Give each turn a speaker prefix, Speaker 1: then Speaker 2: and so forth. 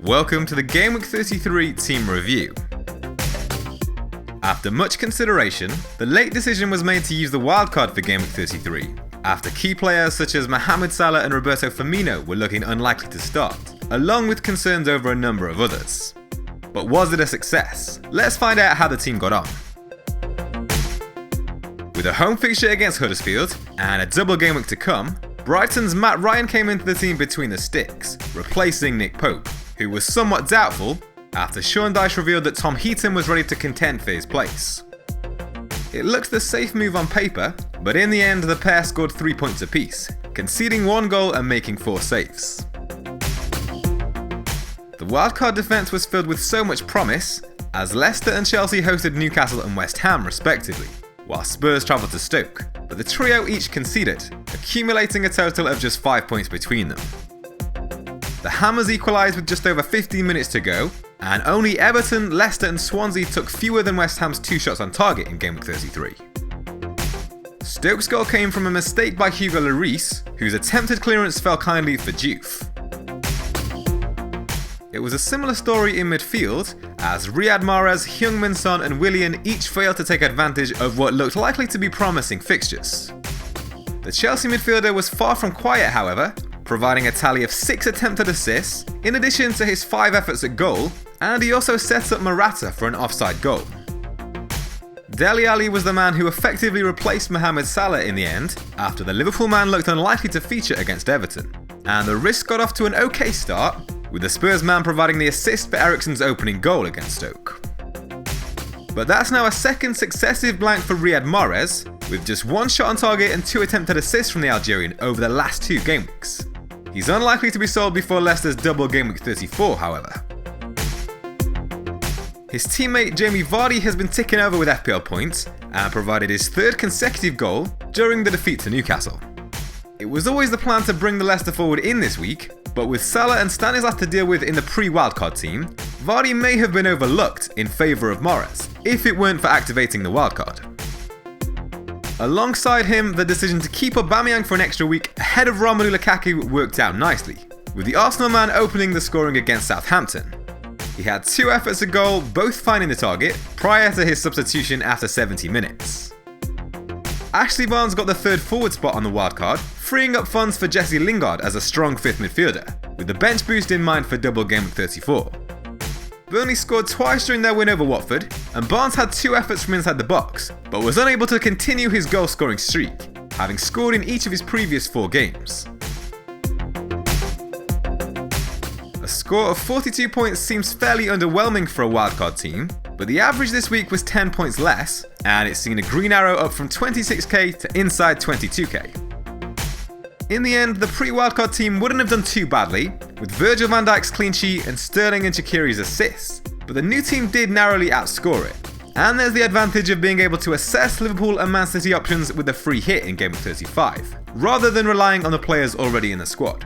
Speaker 1: Welcome to the Gameweek 33 team review. After much consideration, the late decision was made to use the wildcard for Gameweek 33, after key players such as Mohamed Salah and Roberto Firmino were looking unlikely to start, along with concerns over a number of others. But was it a success? Let's find out how the team got on. With a home fixture against Huddersfield and a double game week to come, Brighton's Matt Ryan came into the team between the sticks, replacing Nick Pope, who was somewhat doubtful after Sean Dyche revealed that Tom Heaton was ready to contend for his place. It looks the safe move on paper, but in the end the pair scored 3 points apiece, conceding 1 goal and making 4 saves. The wildcard defence was filled with so much promise, as Leicester and Chelsea hosted Newcastle and West Ham respectively, while Spurs travelled to Stoke, but the trio each conceded, accumulating a total of just 5 points between them. The Hammers equalised with just over 15 minutes to go, and only Everton, Leicester and Swansea took fewer than West Ham's 2 shots on target in Gameweek 33. Stoke's goal came from a mistake by Hugo Lloris, whose attempted clearance fell kindly for Diouf. It was a similar story in midfield, as Riyad Mahrez, Heung-min Son and Willian each failed to take advantage of what looked likely to be promising fixtures. The Chelsea midfielder was far from quiet, however, providing a tally of 6 attempted assists, in addition to his 5 efforts at goal, and he also set up Morata for an offside goal. Dele Alli was the man who effectively replaced Mohamed Salah in the end, after the Liverpool man looked unlikely to feature against Everton, and the Risk got off to an okay start, with the Spurs man providing the assist for Eriksen's opening goal against Stoke. But that's now a second successive blank for Riyad Mahrez, with just 1 shot on target and 2 attempted assists from the Algerian over the last 2 game weeks. He's unlikely to be sold before Leicester's double game week 34, however. His teammate Jamie Vardy has been ticking over with FPL points and provided his 3rd consecutive goal during the defeat to Newcastle. It was always the plan to bring the Leicester forward in this week, but with Salah and Stanislas to deal with in the pre-wildcard team, Vardy may have been overlooked in favour of Mahrez, if it weren't for activating the wildcard. Alongside him, the decision to keep Aubameyang for an extra week ahead of Romelu Lukaku worked out nicely, with the Arsenal man opening the scoring against Southampton. He had 2 efforts at goal, both finding the target, prior to his substitution after 70 minutes. Ashley Barnes got the 3rd forward spot on the wildcard, freeing up funds for Jesse Lingard as a strong 5th midfielder, with the bench boost in mind for double game week 34. Burnley scored twice during their win over Watford, and Barnes had 2 efforts from inside the box, but was unable to continue his goal scoring streak, having scored in each of his previous 4 games. A score of 42 points seems fairly underwhelming for a wildcard team, but the average this week was 10 points less, and it's seen a green arrow up from 26k to inside 22k. In the end, the pre-wildcard team wouldn't have done too badly, with Virgil van Dijk's clean sheet and Sterling and Shaqiri's assists, but the new team did narrowly outscore it. And there's the advantage of being able to assess Liverpool and Man City options with a free hit in Game Week 35, rather than relying on the players already in the squad.